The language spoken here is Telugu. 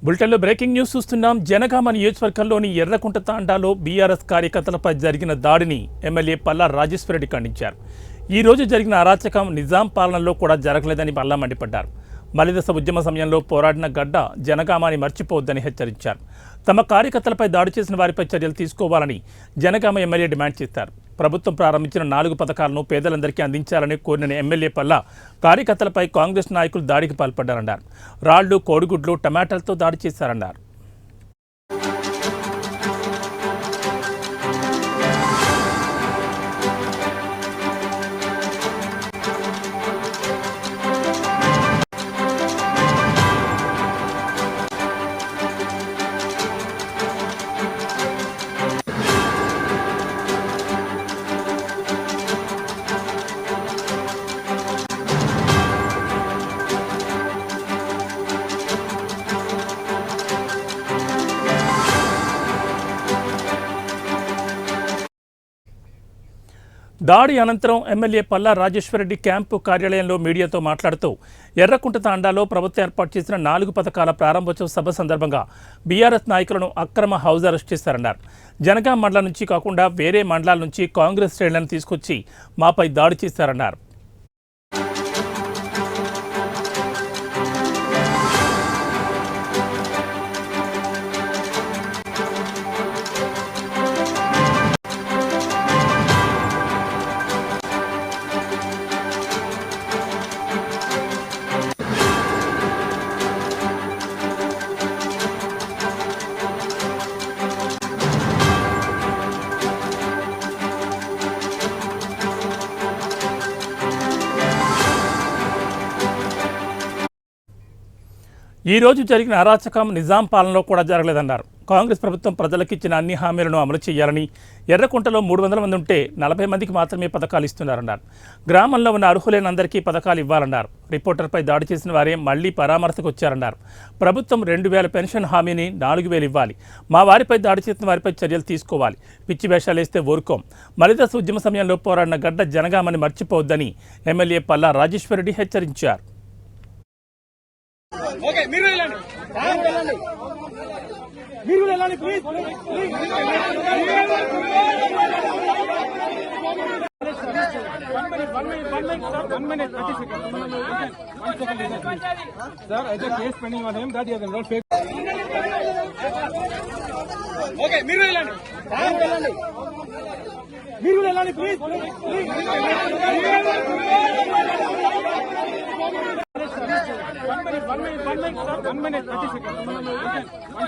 బులెటిన్లో బ్రేకింగ్ న్యూస్ చూస్తున్నాం. జనగామ నియోజకవర్గంలోని ఎర్రకుంట తాండాలో బీఆర్ఎస్ కార్యకర్తలపై జరిగిన దాడిని ఎమ్మెల్యే పల్లా రాజేశ్వరరెడ్డి ఖండించారు. ఈ రోజు జరిగిన అరాచకం నిజాం పాలనలో కూడా జరగలేదని పల్లా మండిపడ్డారు. మలిదశ ఉద్యమ సమయంలో పోరాడిన గడ్డ జనగామాని మర్చిపోవద్దని హెచ్చరించారు. తమ కార్యకర్తలపై దాడి చేసిన వారిపై చర్యలు తీసుకోవాలని జనగామ ఎమ్మెల్యే డిమాండ్ చేశారు. ప్రభుత్వం ప్రారంభించిన 4 పథకాలను పేదలందరికీ అందించాలని కోరిన ఎమ్మెల్యే పల్లా కార్యకర్తలపై కాంగ్రెస్ నాయకులు దాడికి పాల్పడ్డారన్నారు. రాళ్లు, కోడిగుడ్లు, టమాటాలతో దాడి చేశారన్నారు. దాడి అనంతరం ఎమ్మెల్యే పల్లా రాజేశ్వరరెడ్డి క్యాంపు కార్యాలయంలో మీడియాతో మాట్లాడుతూ ఎర్రకుంట తాండాలో ప్రభుత్వం ఏర్పాటు చేసిన 4 పథకాల ప్రారంభోత్సవ సభ సందర్భంగా బీఆర్ఎస్ నాయకులను అక్రమ హౌస్ అరెస్ట్ చేశారన్నారు. జనగాం మండలం నుంచి కాకుండా వేరే మండలాల నుంచి కాంగ్రెస్ శ్రేణులను తీసుకొచ్చి మాపై దాడి చేశారన్నారు. ఈ రోజు జరిగిన అరాచకం నిజాం పాలనలో కూడా జరగలేదన్నారు. కాంగ్రెస్ ప్రభుత్వం ప్రజలకు ఇచ్చిన అన్ని హామీలను అమలు చేయాలని, ఎర్రకుంటలో 300 మంది ఉంటే 40 మందికి మాత్రమే పథకాలు ఇస్తున్నారన్నారు. గ్రామంలో ఉన్న అర్హులైన అందరికీ పథకాలు ఇవ్వాలన్నారు. రిపోర్టర్పై దాడి చేసిన వారే మళ్లీ పరామర్శకు వచ్చారన్నారు. ప్రభుత్వం 2000 పెన్షన్ హామీని 4000 ఇవ్వాలి. మా వారిపై దాడి చేసిన వారిపై చర్యలు తీసుకోవాలి. పిచ్చి వేషాలు వేస్తే ఊరుకోం. మలిదశ ఉద్యమ సమయంలో పోరాడిన గడ్డ జనగామని మర్చిపోవద్దని ఎమ్మెల్యే పల్లా రాజేశ్వరరెడ్డి హెచ్చరించారు. ఓకే, మీరు వెళ్ళండి, మీరు వెళ్ళండి please. One minute, 30 seconds. Sir, as a case pending on him that he has enrolled fake. Okay, మీరు వెళ్ళండి, మీరు వెళ్ళండి ప్లీజ్. One minute, 30 seconds.